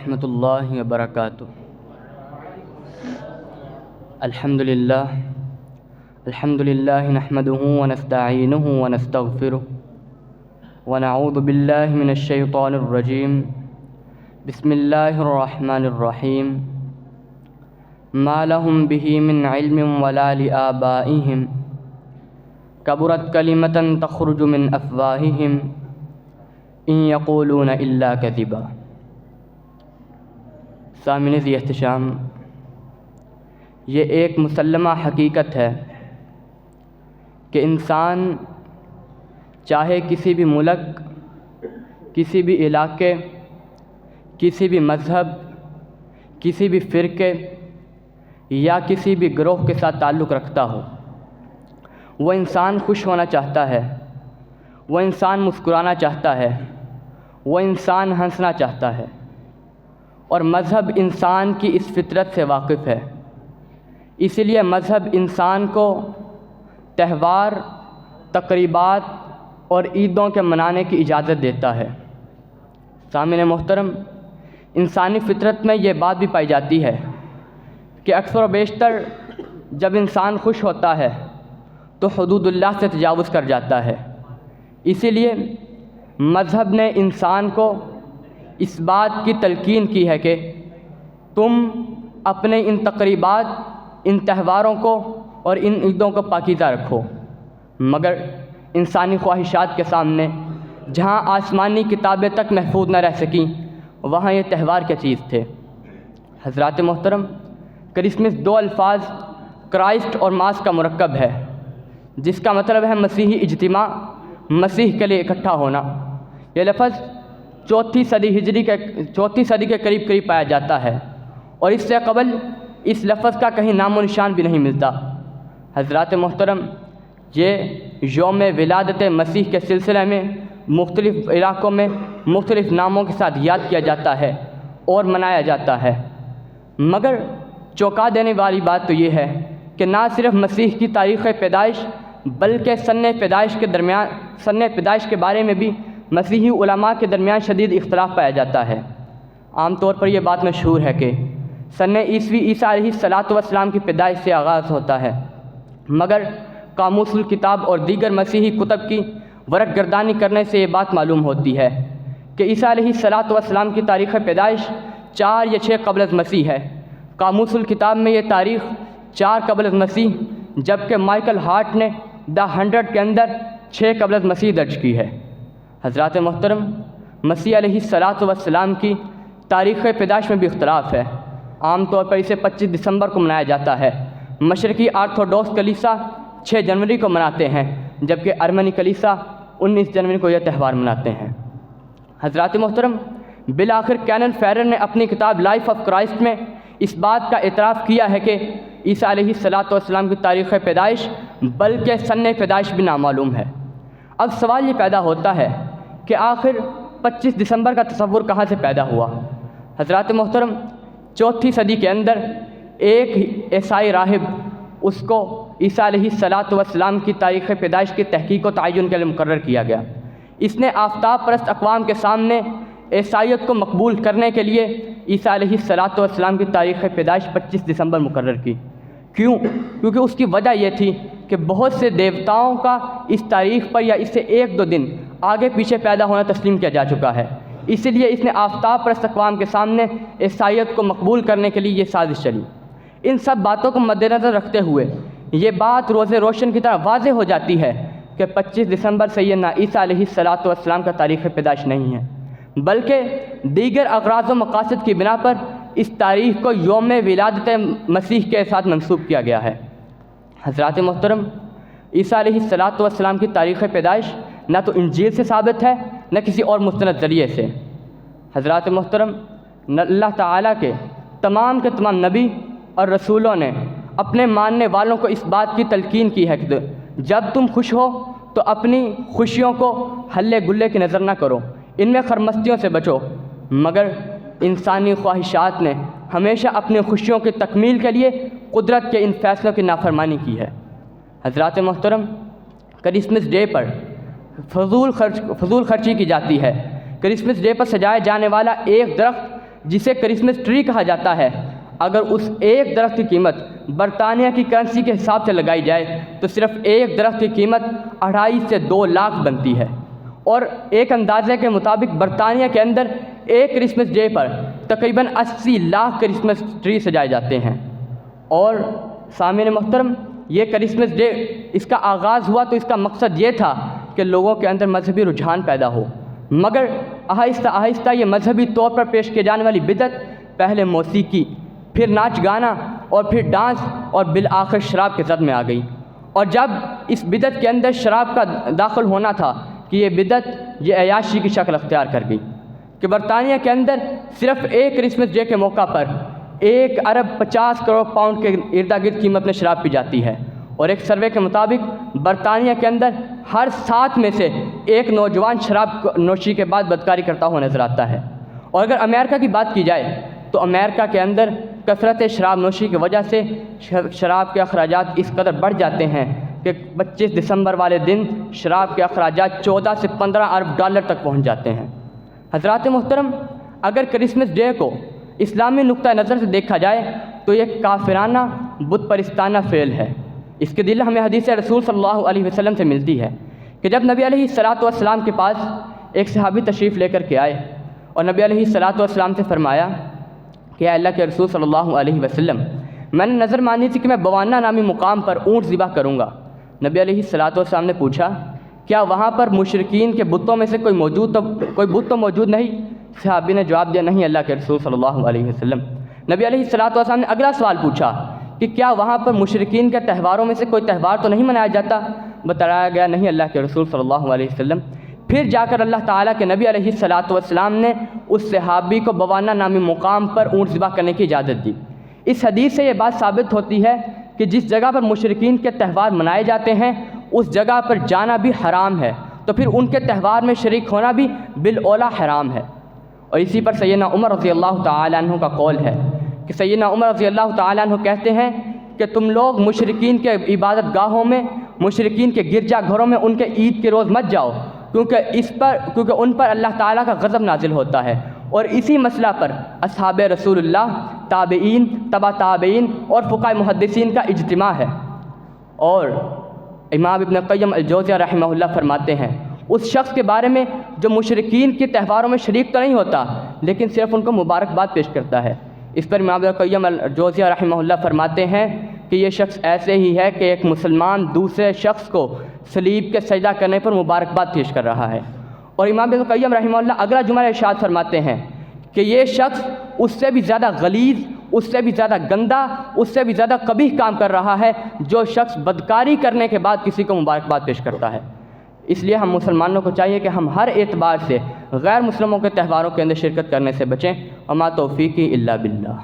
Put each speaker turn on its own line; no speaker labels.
رحمۃ اللہ وبرکاتہ۔ الحمد للہ نحمده ونستعینه ونستغفره ونعوذ باللہ من الشیطان الرجیم، بسم اللہ الرحمن الرحیم۔ ما لهم به من علم ولا لآبائهم کبرت کلمۃ تخرج من افواہہم ان یقولون الا کذبا۔ سامعین ذی احتشام، یہ ایک مسلمہ حقیقت ہے کہ انسان چاہے کسی بھی ملک، کسی بھی علاقے، کسی بھی مذہب، کسی بھی فرقے یا کسی بھی گروہ کے ساتھ تعلق رکھتا ہو، وہ انسان خوش ہونا چاہتا ہے، وہ انسان مسکرانا چاہتا ہے، وہ انسان ہنسنا چاہتا ہے، اور مذہب انسان کی اس فطرت سے واقف ہے۔ اسی لیے مذہب انسان کو تہوار، تقریبات اور عیدوں کے منانے کی اجازت دیتا ہے۔ سامعین محترم، انسانی فطرت میں یہ بات بھی پائی جاتی ہے کہ اکثر و بیشتر جب انسان خوش ہوتا ہے تو حدود اللہ سے تجاوز کر جاتا ہے۔ اسی لیے مذہب نے انسان کو اس بات کی تلقین کی ہے کہ تم اپنے ان تقریبات، ان تہواروں کو اور ان عیدوں کو پاکیزہ رکھو، مگر انسانی خواہشات کے سامنے جہاں آسمانی کتابیں تک محفوظ نہ رہ سکیں، وہاں یہ تہوار کیا چیز تھے۔ حضرات محترم، کرسمس دو الفاظ کرائسٹ اور ماس کا مرکب ہے، جس کا مطلب ہے مسیحی اجتماع، مسیح کے لیے اکٹھا ہونا۔ یہ لفظ چوتھی صدی کے قریب پایا جاتا ہے، اور اس سے قبل اس لفظ کا کہیں نام و نشان بھی نہیں ملتا۔ حضرات محترم، یہ یوم ولادت مسیح کے سلسلے میں مختلف علاقوں میں مختلف ناموں کے ساتھ یاد کیا جاتا ہے اور منایا جاتا ہے، مگر چونکا دینے والی بات تو یہ ہے کہ نہ صرف مسیح کی تاریخ پیدائش بلکہ سن پیدائش کے بارے میں بھی مسیحی علماء کے درمیان شدید اختلاف پایا جاتا ہے۔ عام طور پر یہ بات مشہور ہے کہ سن عیسوی عیسیٰ علیہ السلام کی پیدائش سے آغاز ہوتا ہے، مگر قاموس الکتاب اور دیگر مسیحی کتب کی ورق گردانی کرنے سے یہ بات معلوم ہوتی ہے کہ عیسیٰ علیہ السلام کی تاریخ پیدائش 4 یا 6 قبل از مسیح ہے۔ قاموس الکتاب میں یہ تاریخ 4 قبل از مسیح، جبکہ مائیکل ہارٹ نے دا 100 کے اندر 6 قبل از مسیح درج کی ہے۔ حضرات محترم، مسیح علیہ السلام کی تاریخ پیدائش میں بھی اختلاف ہے۔ عام طور پر اسے 25 دسمبر کو منایا جاتا ہے۔ مشرقی آرتھوڈوکس کلیسا 6 جنوری کو مناتے ہیں، جبکہ ارمنی کلیسا 19 جنوری کو یہ تہوار مناتے ہیں۔ حضرات محترم، بالآخر کینن فیرر نے اپنی کتاب لائف آف کرائسٹ میں اس بات کا اعتراف کیا ہے کہ عیسیٰ علیہ السلام کی تاریخ پیدائش بلکہ سن پیدائش بھی نامعلوم ہے۔ اب سوال یہ پیدا ہوتا ہے کہ آخر 25 دسمبر کا تصور کہاں سے پیدا ہوا؟ حضرات محترم، 4تھی صدی کے اندر ایک عیسائی راہب، اس کو عیسیٰ علیہ السلام کی تاریخ پیدائش کی تحقیق و تعین کے لیے مقرر کیا گیا۔ اس نے آفتاب پرست اقوام کے سامنے عیسائیت کو مقبول کرنے کے لیے عیسیٰ علیہ السلام کی تاریخ پیدائش 25 دسمبر مقرر کی۔ کیوں؟ کیونکہ اس کی وجہ یہ تھی کہ بہت سے دیوتاؤں کا اس تاریخ پر یا اس سے 1-2 دن آگے پیچھے پیدا ہونا تسلیم کیا جا چکا ہے، اسی لیے اس نے آفتاب پرست اقوام کے سامنے عیسائیت کو مقبول کرنے کے لیے یہ سازش چلی۔ ان سب باتوں کو مد نظر رکھتے ہوئے یہ بات روز روشن کی طرح واضح ہو جاتی ہے کہ 25 دسمبر سیدنا عیسیٰ علیہ السلام کا تاریخ پیدائش نہیں ہے، بلکہ دیگر اغراض و مقاصد کی بنا پر اس تاریخ کو یوم ولادت مسیح کے ساتھ منسوب کیا گیا ہے۔ حضرات محترم، عیسیٰ علیہ السلام کی تاریخ پیدائش نہ تو انجیل سے ثابت ہے، نہ کسی اور مستند ذریعے سے۔ حضرات محترم، اللہ تعالیٰ کے تمام نبی اور رسولوں نے اپنے ماننے والوں کو اس بات کی تلقین کی ہے کہ جب تم خوش ہو تو اپنی خوشیوں کو ہلے گلے کی نظر نہ کرو، ان میں خرمستیوں سے بچو، مگر انسانی خواہشات نے ہمیشہ اپنی خوشیوں کی تکمیل کے لیے قدرت کے ان فیصلوں کی نافرمانی کی ہے۔ حضرات محترم، کرسمس ڈے پر فضول خرچی کی جاتی ہے۔ کرسمس ڈے پر سجائے جانے والا ایک درخت جسے کرسمس ٹری کہا جاتا ہے، اگر اس ایک درخت کی قیمت برطانیہ کی کرنسی کے حساب سے لگائی جائے تو صرف ایک درخت کی قیمت 2.5 سے 2 لاکھ بنتی ہے، اور ایک اندازے کے مطابق برطانیہ کے اندر ایک کرسمس ڈے پر تقریباً 80 لاکھ کرسمس ٹری سجائے جاتے ہیں۔ اور سامعین محترم، یہ کرسمس ڈے اس کا آغاز ہوا تو اس کا مقصد یہ تھا کہ لوگوں کے اندر مذہبی رجحان پیدا ہو، مگر آہستہ آہستہ یہ مذہبی طور پر پیش کی جانے والی بدعت پہلے موسیقی، پھر ناچ گانا اور پھر ڈانس اور بالآخر شراب کے زد میں آ گئی۔ اور جب اس بدعت کے اندر شراب کا داخل ہونا تھا کہ یہ بدعت یہ عیاشی کی شکل اختیار کر گئی کہ برطانیہ کے اندر صرف ایک کرسمس ڈے کے موقع پر 1 ارب 50 کروڑ پاؤنڈ کے ارد گرد قیمت میں شراب پی جاتی ہے، اور ایک سروے کے مطابق برطانیہ کے اندر ہر 7 میں سے ایک نوجوان شراب نوشی کے بعد بدکاری کرتا ہوا نظر آتا ہے۔ اور اگر امریکہ کی بات کی جائے تو امریکہ کے اندر کثرت شراب نوشی کی وجہ سے شراب کے اخراجات اس قدر بڑھ جاتے ہیں کہ 25 دسمبر والے دن شراب کے اخراجات 14 سے 15 ارب ڈالر تک پہنچ جاتے ہیں۔ حضرات محترم، اگر کرسمس ڈے کو اسلامی نقطہ نظر سے دیکھا جائے تو یہ کافرانہ بت پرستانہ فعل ہے۔ اس کی دلیل ہمیں حدیث رسول صلی اللہ علیہ وسلم سے ملتی ہے کہ جب نبی علیہ السلام کے پاس ایک صحابی تشریف لے کر کے آئے اور نبی علیہ السلام سے فرمایا کہ اے اللہ کے رسول صلی اللہ علیہ وسلم، میں نے نظر مانی تھی کہ میں بوانہ نامی مقام پر اونٹ ذبح کروں گا۔ نبی علیہ السلام نے پوچھا کیا وہاں پر مشرکین کے بتوں میں سے کوئی بت تو موجود نہیں؟ صحابی نے جواب دیا نہیں اللہ کے رسول صلی اللہ علیہ وسلم۔ نبی علیہ السلام نے اگلا سوال پوچھا کہ کیا وہاں پر مشرکین کے تہواروں میں سے کوئی تہوار تو نہیں منایا جاتا؟ بتایا گیا نہیں اللہ کے رسول صلی اللہ علیہ وسلم۔ پھر جا کر اللہ تعالیٰ کے نبی علیہ السلام نے اس صحابی کو بوانہ نامی مقام پر اونٹ ذبح کرنے کی اجازت دی۔ اس حدیث سے یہ بات ثابت ہوتی ہے کہ جس جگہ پر مشرکین کے تہوار منائے جاتے ہیں اس جگہ پر جانا بھی حرام ہے، تو پھر ان کے تہوار میں شریک ہونا بھی بالاولیٰ حرام ہے۔ اور اسی پر سیدنا عمر رضی اللہ تعالیٰ عنہ کا قول ہے کہ سیدنا عمر رضی اللہ تعالیٰ عنہ کہتے ہیں کہ تم لوگ مشرکین کے عبادت گاہوں میں، مشرکین کے گرجا گھروں میں ان کے عید کے روز مت جاؤ، کیونکہ ان پر اللہ تعالیٰ کا غضب نازل ہوتا ہے۔ اور اسی مسئلہ پر اصحاب رسول اللہ، تابعین، تبع تابعین اور فقہاء محدثین کا اجتماع ہے۔ اور امام ابن قیم الجوزیہ رحمہ اللہ فرماتے ہیں اس شخص کے بارے میں جو مشرکین کے تہواروں میں شریک تو نہیں ہوتا لیکن صرف ان کو مبارکباد پیش کرتا ہے، اس پر امام ابن قیم الجوزیہ رحمہ اللہ فرماتے ہیں کہ یہ شخص ایسے ہی ہے کہ ایک مسلمان دوسرے شخص کو صلیب کے سجدہ کرنے پر مبارکباد پیش کر رہا ہے۔ اور امام ابن قیم رحمہ اللہ اگلا جملہ ارشاد فرماتے ہیں کہ یہ شخص اس سے بھی زیادہ غلیظ، اس سے بھی زیادہ گندا، اس سے بھی زیادہ قبیح کام کر رہا ہے جو شخص بدکاری کرنے کے بعد کسی کو مبارکباد پیش کرتا ہے۔ اس لیے ہم مسلمانوں کو چاہیے کہ ہم ہر اعتبار سے غیر مسلموں کے تہواروں کے اندر شرکت کرنے سے بچیں۔ وما توفیقی الا باللہ۔